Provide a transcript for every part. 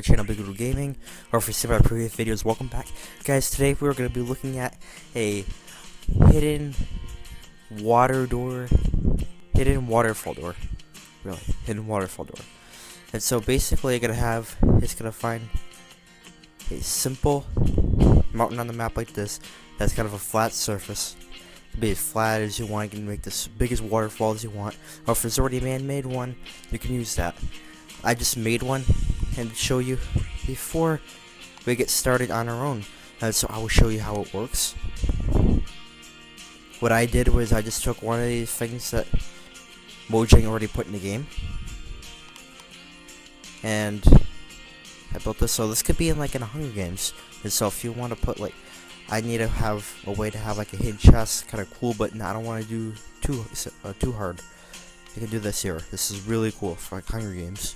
my channel Beagle Gaming, or if you see my previous videos, welcome back. Guys, today we're going to be looking at a hidden waterfall door. Really, hidden waterfall door. And so basically it's going to find a simple mountain on the map like this, that's kind of a flat surface. Be as flat as you want. You can make this big as waterfall as you want, or if there's already a man-made one, you can use that. I just made one and show you before we get started on our own, so I will show you how it works. What I did was I just took one of these things that Mojang already put in the game, and I built this. So this could be in like in a Hunger Games, and so if you want to put like, I need to have a way to have like a hidden chest, kind of cool, but I don't want to do too hard. You can do this here. This is really cool for like Hunger Games.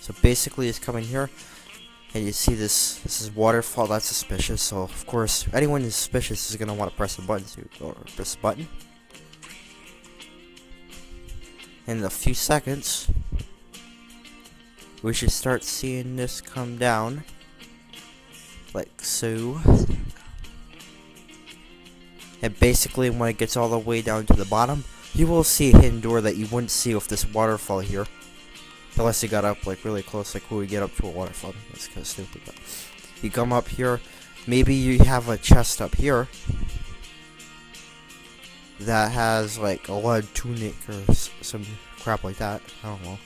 So basically, it's coming here, and you see this. This is waterfall. That's suspicious. So of course, anyone who's suspicious is gonna want to press the button. Press the button. In a few seconds, we should start seeing this come down. Like so. And basically when it gets all the way down to the bottom, you will see a hidden door that you wouldn't see with this waterfall here. Unless you got up like really close, like when we get up to a waterfall. That's kind of stupid, but you come up here, maybe you have a chest up here that has like a lead tunic or some crap like that. I don't know.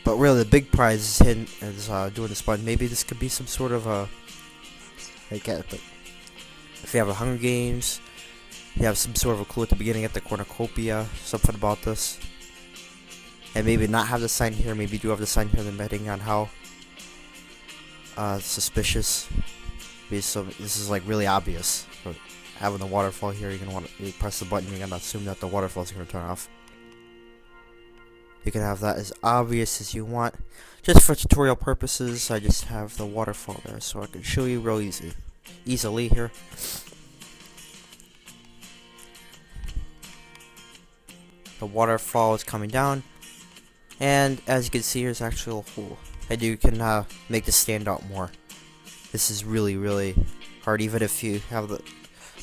But really, the big prize is hidden, is doing this button. Maybe this could be some sort of a, but if you have a Hunger Games, you have some sort of a clue at the beginning at the cornucopia, something about this. And maybe not have the sign here, maybe do have the sign here, depending on how suspicious. So this is like really obvious. But having the waterfall here, you're gonna want to press the button, you're gonna assume that the waterfall is gonna turn off. You can have that as obvious as you want. Just for tutorial purposes, I just have the waterfall there, so I can show you real easily here. The waterfall is coming down, and as you can see, here's actually a hole, and you can make this stand out more. This is really hard. Even if you have the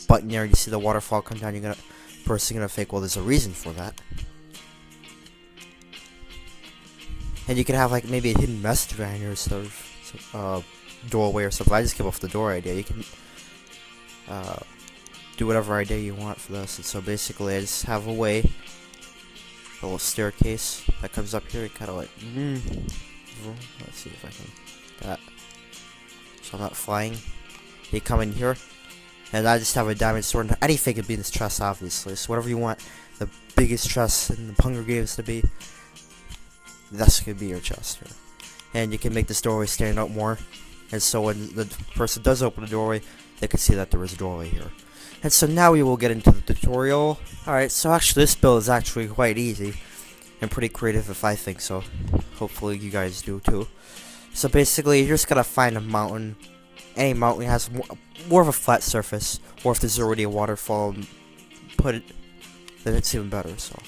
button there, and you see the waterfall come down, person's gonna think, well, there's a reason for that. And you can have like maybe a hidden message behind here, sort of doorway or something. I just came off the door idea. You can do whatever idea you want for this. And so basically, I just have a way, a little staircase that comes up here. Kind of like, let's see if I can that. So I'm not flying. You come in here, and I just have a diamond sword. Anything could be in this chest, obviously. So whatever you want, the biggest chest in the Hunger Games to be. This could be your chest here. And you can make this doorway stand out more. And so when the person does open the doorway, they can see that there is a doorway here. And so now we will get into the tutorial. Alright, so actually this build is actually quite easy. And pretty creative if I think so. Hopefully you guys do too. So basically you're just gonna find a mountain. Any mountain has more of a flat surface. Or if there's already a waterfall, put it, then it's even better. So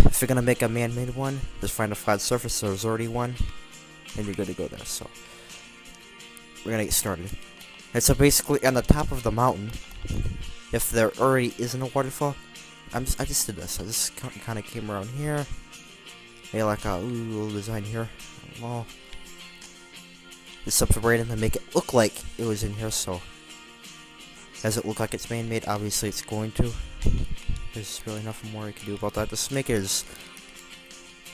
if you're gonna make a man-made one, just find a flat surface. There's already one, and you're good to go there. So we're gonna get started. And so basically, on the top of the mountain, if there already isn't a waterfall, I just did this. I just kind of came around here, made like a little design here. Well, just something random to make it look like it was in here. So does it look like it's man-made? Obviously, it's going to. There's really nothing more you can do about that. Just make it as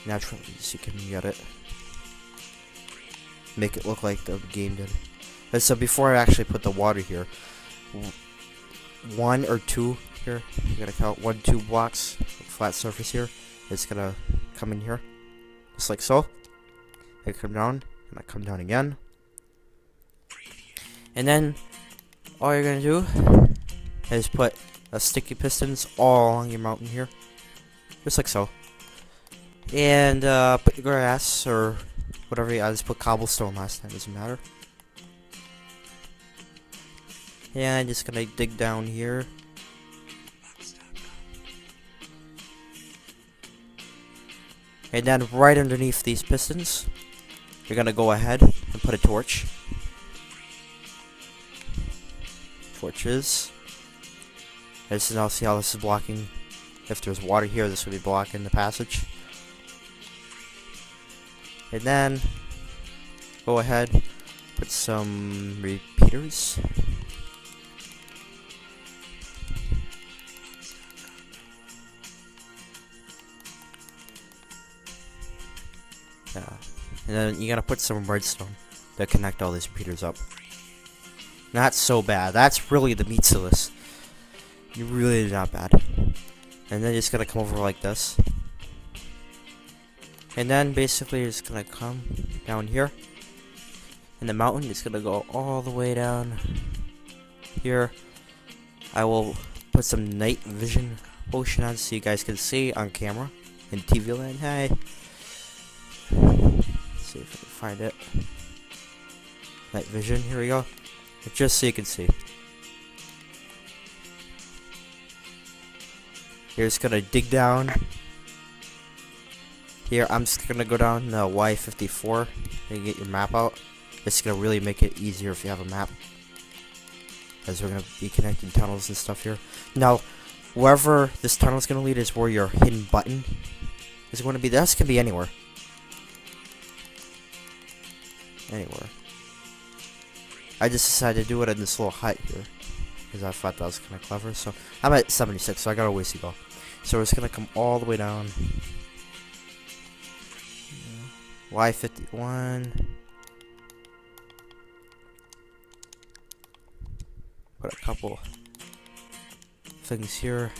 natural as you can get it. Make it look like the game did. And so before I actually put the water here, 1 or 2 here, you gotta count 1, 2 blocks, flat surface here. It's gonna come in here, just like so. I come down, and I come down again. And then all you're gonna do is put sticky pistons all along your mountain here, just like so. And put the grass or whatever. I just put cobblestone last time, doesn't matter. And I'm just gonna dig down here. And then right underneath these pistons, you're gonna go ahead and put a torch. Torches. And so now see how this is blocking. If there's water here, this would be blocking the passage. And then go ahead, put some repeaters. Yeah. And then you gotta put some redstone to connect all these repeaters up. Not so bad. That's really the meat to this. Really not bad. And then you're just gonna come over like this. And then basically you're just gonna come down here. In the mountain, it's gonna go all the way down here. I will put some night vision potion on so you guys can see on camera in TV land. Hey. Let's see if I can find it. Night vision, here we go. Just so you can see. You're just gonna dig down. Here, I'm just gonna go down the Y54 and get your map out. It's gonna really make it easier if you have a map, as we're gonna be connecting tunnels and stuff here. Now, wherever this tunnel is gonna lead is where your hidden button is going to be. This can be anywhere. Anywhere. I just decided to do it in this little hut here, because I thought that was kind of clever. So I'm at 76, so I got a ways to go. So it's gonna come all the way down. Y51. Put a couple things here.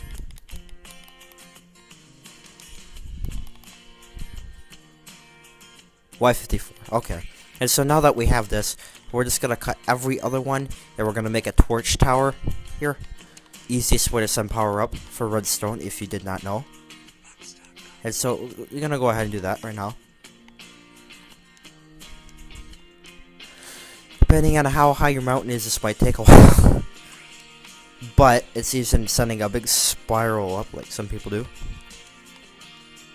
Y54. Okay. And so now that we have this, we're just gonna cut every other one, and we're gonna make a torch tower here. Easiest way to send power up for redstone, if you did not know. And so we're gonna go ahead and do that right now. Depending on how high your mountain is, this might take a while. But it's easier than sending a big spiral up like some people do.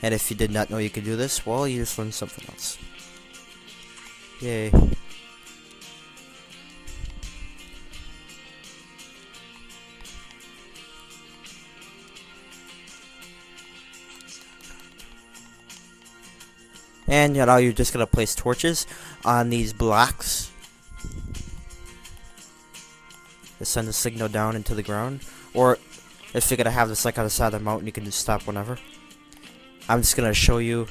And if you did not know you could do this, well, you just learned something else. Yay. And you know, you're just gonna place torches on these blocks to send a signal down into the ground. Or if you're gonna have this like on the side of the mountain, you can just stop whenever. I'm just gonna show you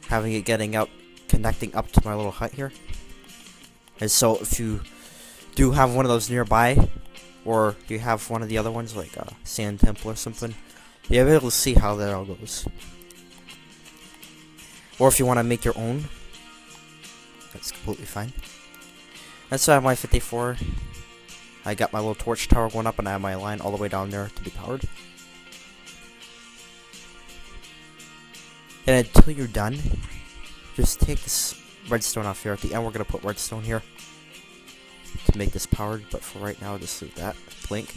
having it getting up, connecting up to my little hut here. And so if you do have one of those nearby, or you have one of the other ones like a sand temple or something, you'll be able to see how that all goes. Or if you want to make your own, that's completely fine. That's why my 54. I got my little torch tower going up, and I have my line all the way down there to be powered. And until you're done, just take this redstone off here. At the end, we're going to put redstone here to make this powered, but for right now, just leave that blank.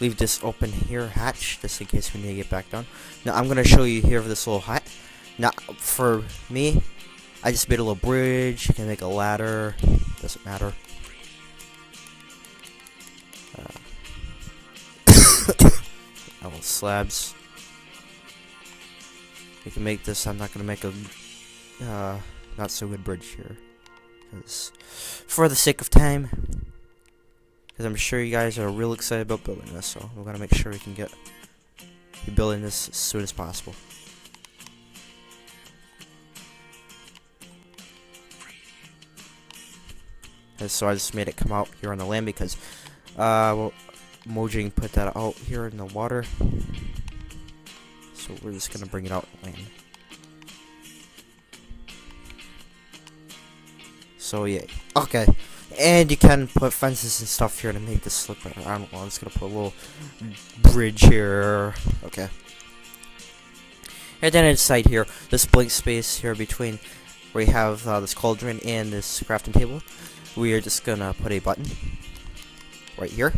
Leave this open here, hatch, just in case we need to get back down. Now, I'm going to show you here this little hut. Now, for me, I just made a little bridge. You can make a ladder. Doesn't matter. Little slabs. You can make this. I'm not gonna make a not so good bridge here, because for the sake of time, because I'm sure you guys are real excited about building this, so we're gonna make sure we can get you building this as soon as possible. And so I just made it come out here on the land because well, Mojang put that out here in the water. So we're just gonna bring it out on land. So yeah, okay. And you can put fences and stuff here to make this look better. I don't know, I'm just gonna put a little bridge here. Okay. And then inside here, this blank space here between where you have this cauldron and this crafting table, we are just gonna put a button right here.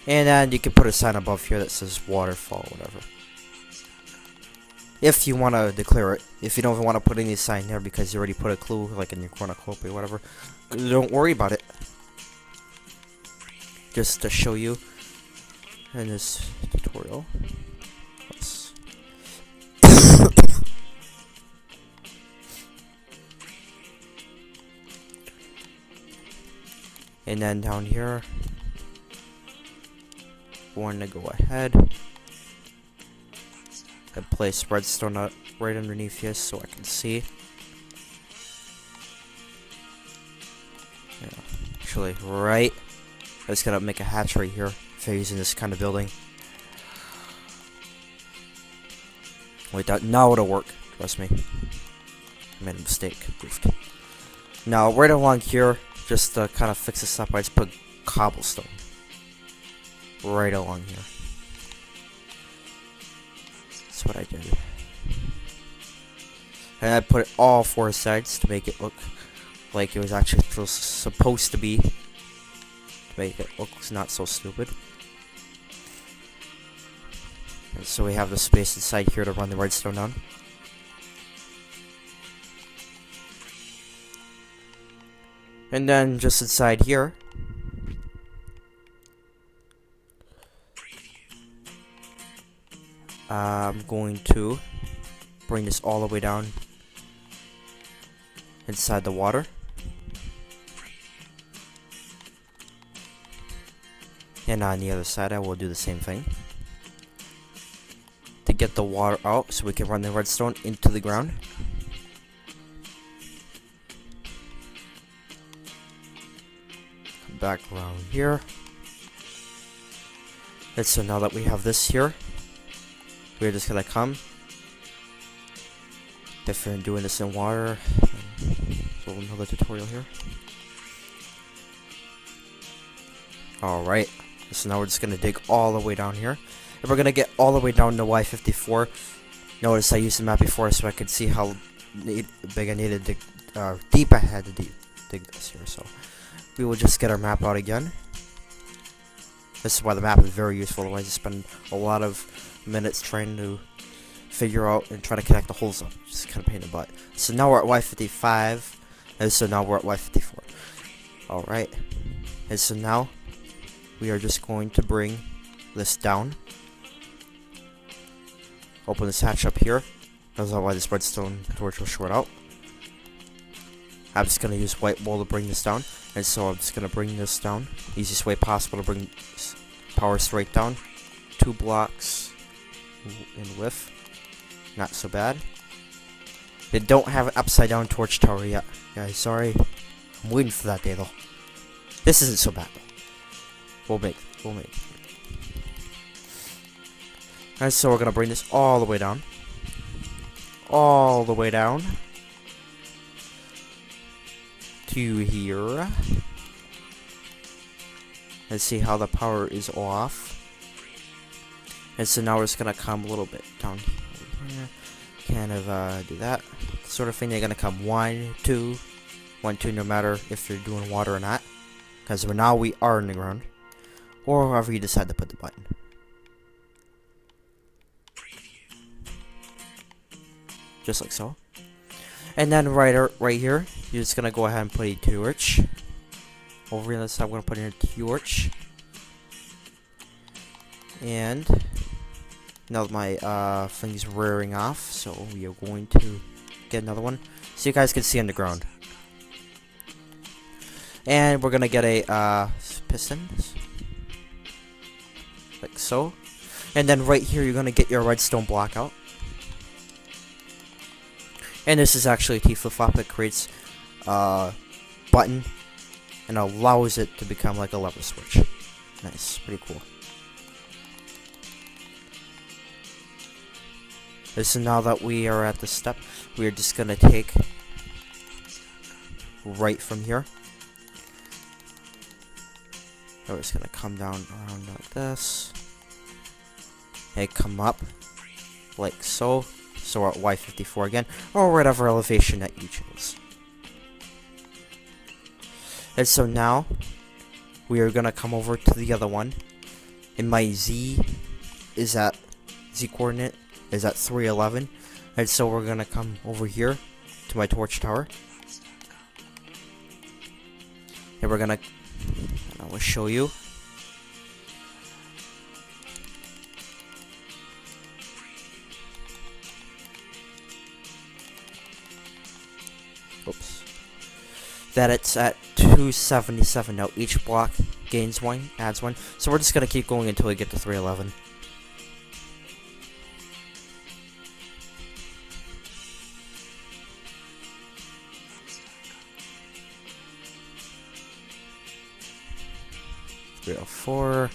And then you can put a sign above here that says waterfall, whatever. If you want to declare it. If you don't even want to put any sign there because you already put a clue, like in your cornucopia or whatever, don't worry about it. Just to show you in this tutorial. And then down here, we're going to go ahead and place redstone right underneath here so I can see. Yeah, actually, right. I just gotta make a hatch right here if you're using this kind of building. Wait, now it'll work. Trust me. I made a mistake. Goofed. Now, right along here, just to kind of fix this up, I just put cobblestone right along here. That's what I did. And I put it all four sides to make it look like it was actually supposed to be. To make it look not so stupid. And so we have the space inside here to run the redstone down. And then just inside here, I'm going to bring this all the way down inside the water. And on the other side, I will do the same thing. To get the water out so we can run the redstone into the ground. Come back around here. And so now that we have this here, we're just gonna come. If you're doing this in water, so another tutorial here. Alright, so now we're just gonna dig all the way down here. And we're gonna get all the way down to Y54. Notice I used the map before so I could see how big I needed to dig, deep I had to dig this here. So we will just get our map out again. This is why the map is very useful. Otherwise, you spend a lot of minutes trying to figure out and try to connect the holes up. Just kind of pain in the butt. So now we're at Y55, and so now we're at Y54. Alright, and so now we are just going to bring this down. Open this hatch up here. That's why this redstone torch will short out. I'm just going to use white wool to bring this down. And so I'm just going to bring this down. Easiest way possible to bring power straight down. 2 blocks in width. Not so bad. They don't have an upside down torch tower yet. Guys, sorry. I'm waiting for that day though. This isn't so bad though. We'll make it. And so we're going to bring this all the way down. All the way down. To here. Let's see how the power is off. And so now we're just gonna come a little bit down here. Kind of do that sort of thing. You're gonna come 1, 2, 1, 2, no matter if you're doing water or not. Because now we are in the ground. Or however you decide to put the button. Just like so. And then right here, you're just gonna go ahead and put a torch. Over on this side, I'm gonna put in a torch. And now my thing's rearing off, so we are going to get another one, so you guys can see underground. And we're gonna get a piston, like so. And then right here, you're gonna get your redstone block out. And this is actually a T-flip-flop that creates a button and allows it to become like a lever switch. Nice, pretty cool. So now that we are at the step, we are just gonna take right from here. We're just gonna come down around like this. And come up like so. So we're at Y54 again, or whatever elevation that you choose. And so now, we are going to come over to the other one. and my Z coordinate is at 311, and so we're gonna come over here to my torch tower, and we're gonna, I will show you. Oops. That it's at 277 now. Each block gains one, adds one. So we're just gonna keep going until we get to 311. Oh, 4,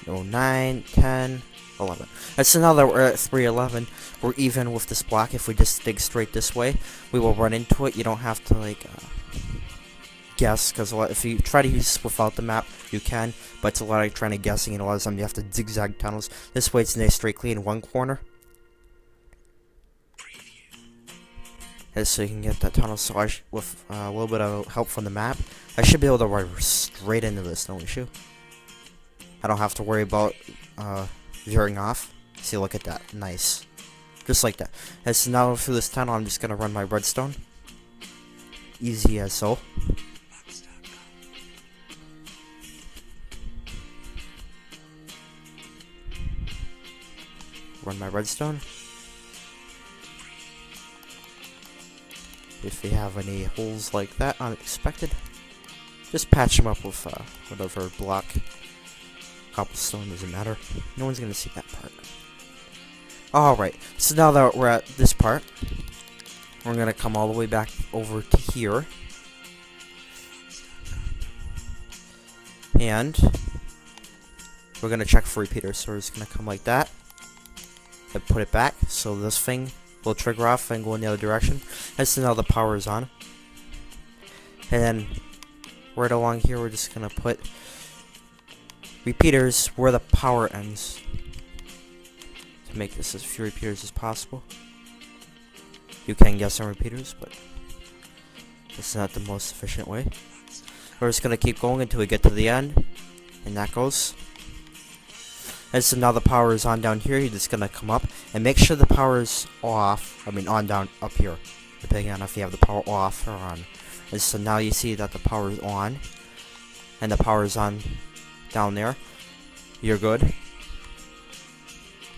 no, 9, 10, 11. And so now that we're at 311, we're even with this block. If we just dig straight this way, we will run into it. You don't have to, like, guess, because if you try to use this without the map, you can, but it's a lot of trying to guessing, and a lot of times you have to zigzag tunnels. This way it's nice straight clean in one corner. And so you can get that tunnel, so with a little bit of help from the map, I should be able to ride straight into this, no issue. I don't have to worry about veering off. See, look at that. Nice. Just like that. And so now through this tunnel, I'm just going to run my redstone. Easy as so. Run my redstone. If they have any holes like that, unexpected, just patch them up with whatever block. Cobblestone, doesn't matter. No one's gonna see that part. Alright, so now that we're at this part, we're gonna come all the way back over to here. And we're gonna check for repeaters. So we're just gonna come like that and put it back, so this thing will trigger off and go in the other direction. And so now the power is on. And then right along here, we're just gonna put repeaters where the power ends to make this as few repeaters as possible. You can guess on repeaters, but it's not the most efficient way. We're just gonna keep going until we get to the end, and that goes. And so now the power is on down here. You're just gonna come up and make sure the power is off. I mean on down up here, depending on if you have the power off or on. And so now you see that the power is on, and the power is on down there. You're good.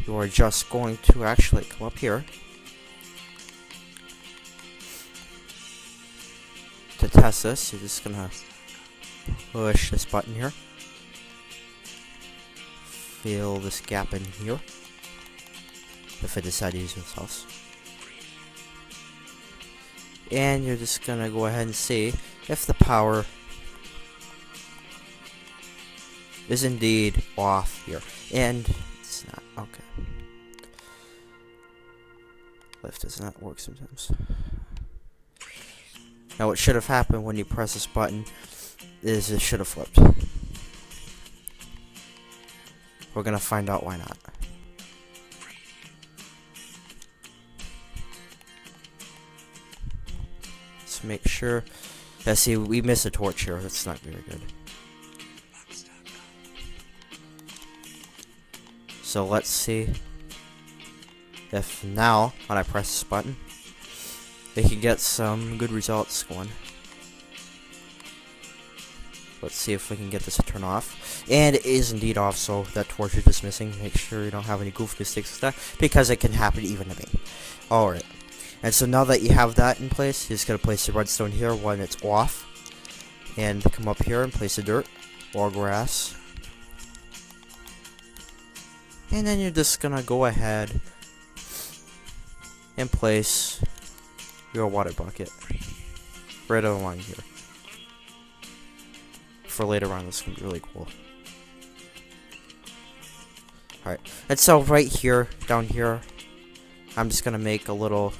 You are just going to actually come up here to test this. You're just gonna push this button here. Fill this gap in here if I decide to use this house. And you're just gonna go ahead and see if the power is indeed off here. And it's not. Okay. Lift does not work sometimes. Now what should have happened when you press this button is it should have flipped. We're gonna find out why not. Let's make sure. Yeah, see, we missed a torch here. That's not very good. So let's see if now, when I press this button, they can get some good results going. Let's see if we can get this to turn off. And it is indeed off, so that torch is just missing. Make sure you don't have any goof mistakes with that, because it can happen even to me. Alright. And so now that you have that in place, you're just going to place the redstone here when it's off. And come up here and place the dirt or grass. And then you're just going to go ahead and place your water bucket right along here. For later on, this is going to be really cool. Alright, and so right here, down here, I'm just going to make a little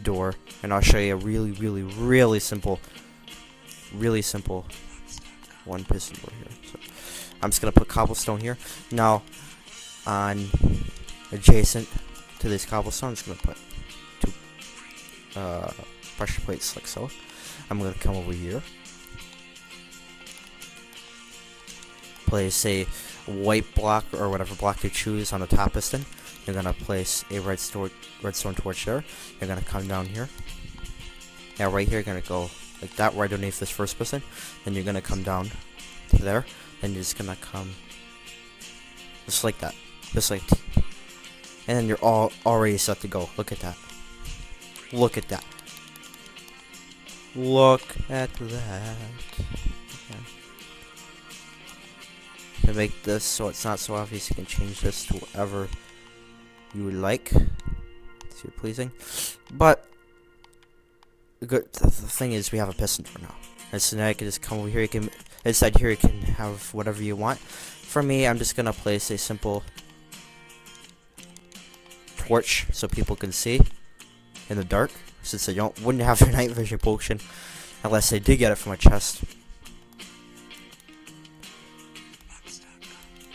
door. And I'll show you a really simple one piston door here. So I'm just going to put cobblestone here. Now, on adjacent to this cobblestone, I'm just going to put two pressure plates like so. I'm going to come over here. place a white block or whatever block you choose on the top piston. You're gonna place a redstone torch there. You're gonna come down here. Yeah, right here. You're gonna go like that right underneath this first piston. Then you're gonna come down to there. Then you're just gonna come just like that, just like, and then you're all already set to go. Look at that. Look at that. Look at that. Okay. To make this so it's not so obvious, you can change this to whatever you would like. It's your pleasing. But the thing is, we have a piston for now. And so now you can just come over here. You can inside here you can have whatever you want. For me, I'm just gonna place a simple torch so people can see in the dark, since they wouldn't have their night vision potion unless they did get it from a chest.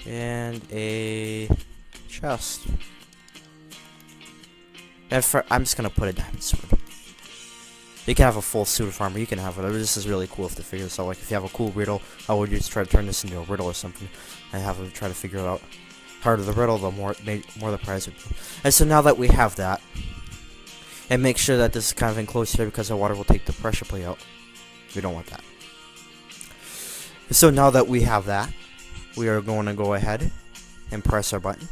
And a chest. And I'm just gonna put a diamond sword. You can have a full suit of armor. You can have whatever. This is really cool if to figure this out. Like if you have a cool riddle, I would just try to turn this into a riddle or something, and have them try to figure it out. Harder the riddle, the more the prize would be. And so now that we have that, and make sure that this is kind of enclosed here because the water will take the pressure plate out. We don't want that. So now that we have that, we are going to go ahead and press our button.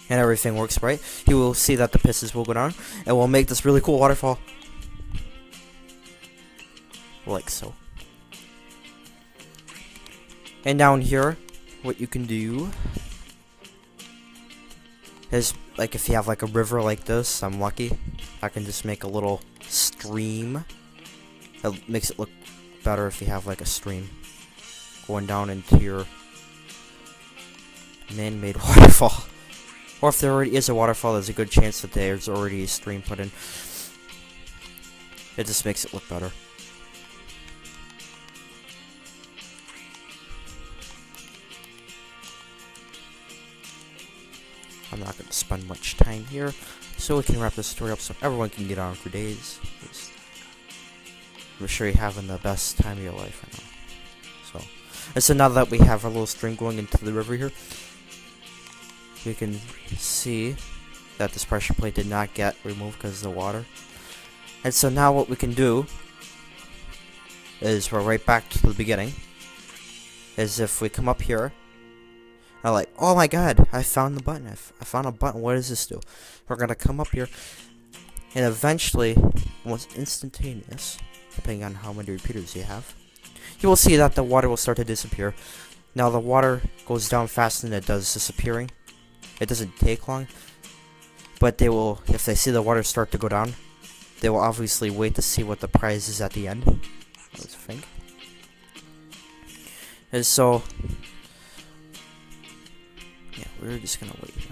And everything works right. You will see that the pistons will go down, and we'll make this really cool waterfall. Like so. And down here, what you can do is, like if you have like a river like this, I'm lucky, I can just make a little stream. It makes it look better if you have like a stream going down into your man-made waterfall. Or if there already is a waterfall, there's a good chance that there's already a stream put in. It just makes it look better. I'm not going to spend much time here, so we can wrap this story up so everyone can get on for days. I'm sure you're having the best time of your life right now. And so now that we have our little stream going into the river here, you can see that this pressure plate did not get removed because of the water. And so now what we can do is we're right back to the beginning. Is if we come up here, I'm like, oh my god, I found the button. I found a button. What does this do? We're gonna come up here, and eventually, almost instantaneous, depending on how many repeaters you have, you will see that the water will start to disappear. Now the water goes down faster than it does disappearing. It doesn't take long, but they will, if they see the water start to go down, they will obviously wait to see what the prize is at the end. Let's think. And so, yeah, we're just gonna wait here.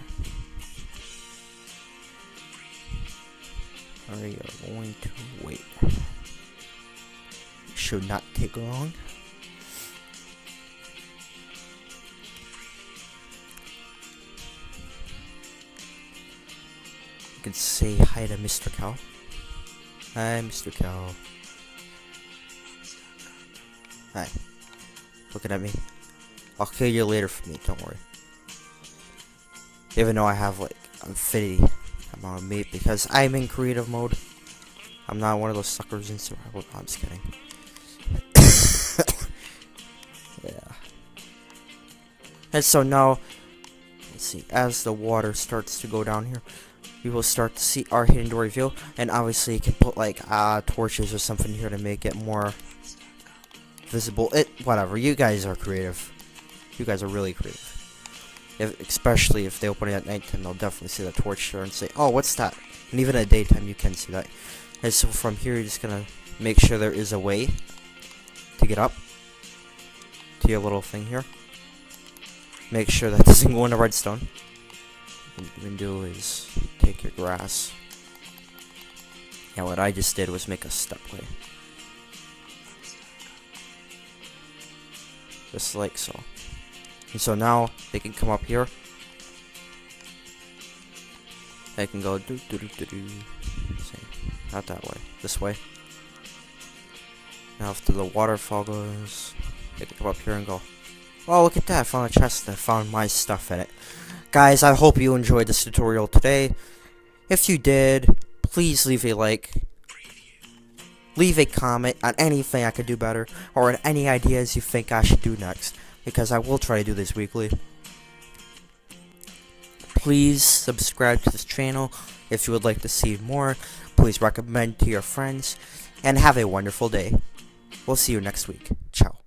We are going to wait. It should not take long. You can say hi to Mr. Cow. Hi, Mr. Cow. Hi. Looking at me. I'll kill you later for me, don't worry. Even though I have like infinity amount of meat because I'm in creative mode. I'm not one of those suckers in survival. No, I'm just kidding. Yeah. And so now, let's see, as the water starts to go down here, you will start to see our hidden door reveal, and obviously you can put like torches or something here to make it more visible. Whatever, you guys are creative. You guys are really creative. Especially if they open it at nighttime, they'll definitely see the torch there and say, oh, what's that? And even at daytime you can see that. And so from here you're just gonna make sure there is a way to get up to your little thing here. Make sure that doesn't go into redstone. What you can do is take your grass. Yeah, what I just did was make a stepway. Just like so. And so now they can come up here. They can go do do do do do. See. Not that way. This way. Now after the waterfall goes, they can come up here and go, oh, look at that, I found a chest that found my stuff in it. Guys, I hope you enjoyed this tutorial today. If you did, please leave a like. Leave a comment on anything I could do better, or on any ideas you think I should do next, because I will try to do this weekly. Please subscribe to this channel if you would like to see more. Please recommend to your friends, and have a wonderful day. We'll see you next week. Ciao.